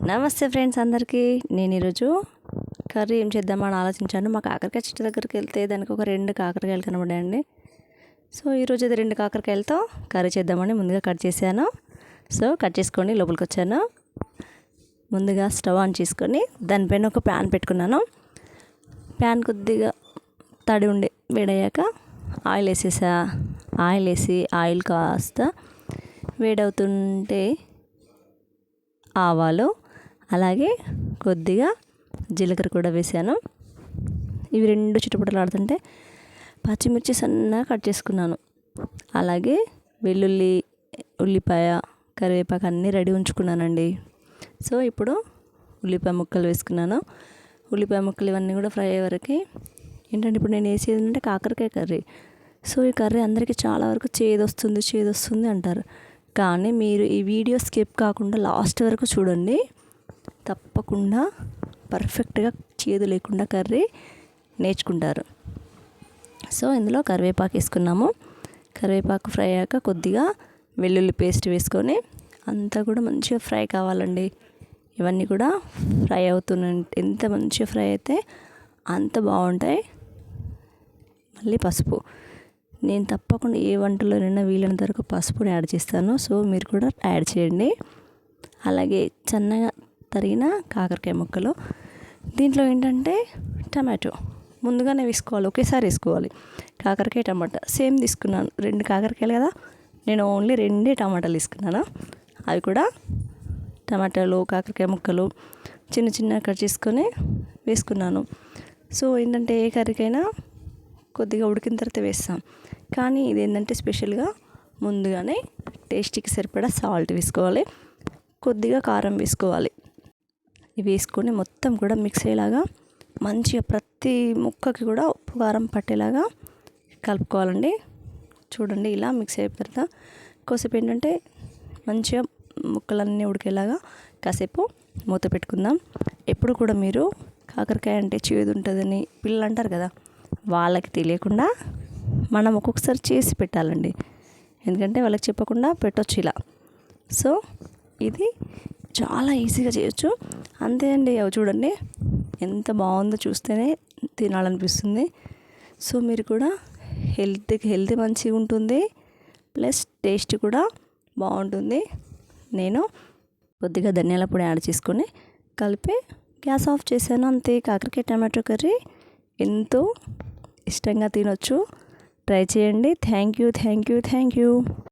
నమస్తే ఫ్రెండ్స్ అందరికీ. నేను ఈరోజు కర్రీ ఏం చేద్దామని ఆలోచించాను. మా కాకరకాయ చెట్టు దగ్గరికి వెళ్తే దానికి ఒక 2 కాకరకాయలు కనబడాయండి. సో ఈరోజు అది 2 కాకరకాయలతో కర్రీ చేద్దామని ముందుగా కట్ చేశాను. సో కట్ చేసుకొని లోపలికి వచ్చాను. ముందుగా స్టవ్ ఆన్ చేసుకొని దానిపైన ఒక ప్యాన్ పెట్టుకున్నాను. ప్యాన్ కొద్దిగా తడి ఉండి వేడయ్యాక ఆయిల్ వేసేసా. ఆయిల్ వేసి ఆయిల్ కాస్త వేడవుతుంటే ఆవాలు అలాగే కొద్దిగా జీలకర్ర కూడా వేసాను. ఇవి 2 చిటపటలాడుతుంటే పచ్చిమిర్చి సన్నగా కట్ చేసుకున్నాను. అలాగే వెల్లుల్లి, ఉల్లిపాయ, కరివేపాకు అన్నీ రెడీ ఉంచుకున్నానండి. సో ఇప్పుడు ఉల్లిపాయ ముక్కలు వేసుకున్నాను. ఉల్లిపాయ ముక్కలు ఇవన్నీ కూడా ఫ్రై అయ్యే వరకు ఏంటంటే ఇప్పుడు నేను వేసేది అంటే కాకరకాయ కర్రీ. సో ఈ కర్రీ అందరికీ చాలా వరకు చేదొస్తుంది అంటారు. కానీ మీరు ఈ వీడియో స్కిప్ కాకుండా లాస్ట్ వరకు చూడండి. తప్పకుండా పర్ఫెక్ట్గా చేదు లేకుండా కర్రీ నేర్చుకుంటారు. సో ఇందులో కరివేపాకు వేసుకున్నాము. కరివేపాకు ఫ్రై అయ్యాక కొద్దిగా వెల్లుల్లి పేస్ట్ వేసుకొని అంతా కూడా మంచిగా ఫ్రై కావాలండి. ఇవన్నీ కూడా ఫ్రై అవుతున్నాయి. ఎంత మంచిగా ఫ్రై అయితే అంత బాగుంటాయి. మళ్ళీ పసుపు, నేను తప్పకుండా ఏ వంటలోనైనా వీలైనంత వరకు పసుపుని యాడ్ చేస్తాను. సో మీరు కూడా యాడ్ చేయండి. అలాగే సన్నగా తరిగిన కాకరకాయ ముక్కలు. దీంట్లో ఏంటంటే టమాటో ముందుగానే వేసుకోవాలి, ఒకేసారి వేసుకోవాలి. కాకరకాయ టమాటా సేమ్ తీసుకున్నాను. 2 కాకరకాయలు కదా, నేను ఓన్లీ 2 టమాటాలు తీసుకున్నాను. అవి కూడా టమాటాలు, కాకరకాయ ముక్కలు చిన్న చిన్న కట్ చేసుకొని వేసుకున్నాను. సో ఏంటంటే ఏ కర్రీకైనా కొద్దిగా ఉడికిన తర్వాత వేస్తాం. కానీ ఇది ఏంటంటే స్పెషల్గా ముందుగానే టేస్ట్కి సరిపడా సాల్ట్ వేసుకోవాలి, కొద్దిగా కారం వేసుకోవాలి. ఇవి వేసుకొని మొత్తం కూడా మిక్స్ అయ్యేలాగా మంచిగా ప్రతి ముక్కకి కూడా ఉప్పు కారం పట్టేలాగా కలుపుకోవాలండి. చూడండి ఇలా మిక్స్ అయిన తర్వాత కాసేపు ఏంటంటే మంచిగా ముక్కలన్నీ ఉడికేలాగా కాసేపు మూత పెట్టుకుందాం. ఎప్పుడు కూడా మీరు కాకరకాయ అంటే చేదు ఉంటుందని పిల్లలు అంటారు కదా, వాళ్ళకి తెలియకుండా మనం ఒక్కొక్కసారి చేసి పెట్టాలండి. ఎందుకంటే వాళ్ళకి చెప్పకుండా పెట్టొచ్చు ఇలా. సో ఇది చాలా ఈజీగా చేయొచ్చు. అంతే అండి. అవి చూడండి ఎంత బాగుందో, చూస్తేనే తినాలనిపిస్తుంది. సో మీరు కూడా హెల్తీ మంచిగా ఉంటుంది, ప్లస్ టేస్ట్ కూడా బాగుంటుంది. నేను కొద్దిగా ధనియాల పొడి యాడ్ చేసుకొని కలిపి గ్యాస్ ఆఫ్ చేశాను. అంతే, కాకరకాయ టమాటో కర్రీ ఎంతో ఇష్టంగా తినొచ్చు. ట్రై చేయండి. Thank you.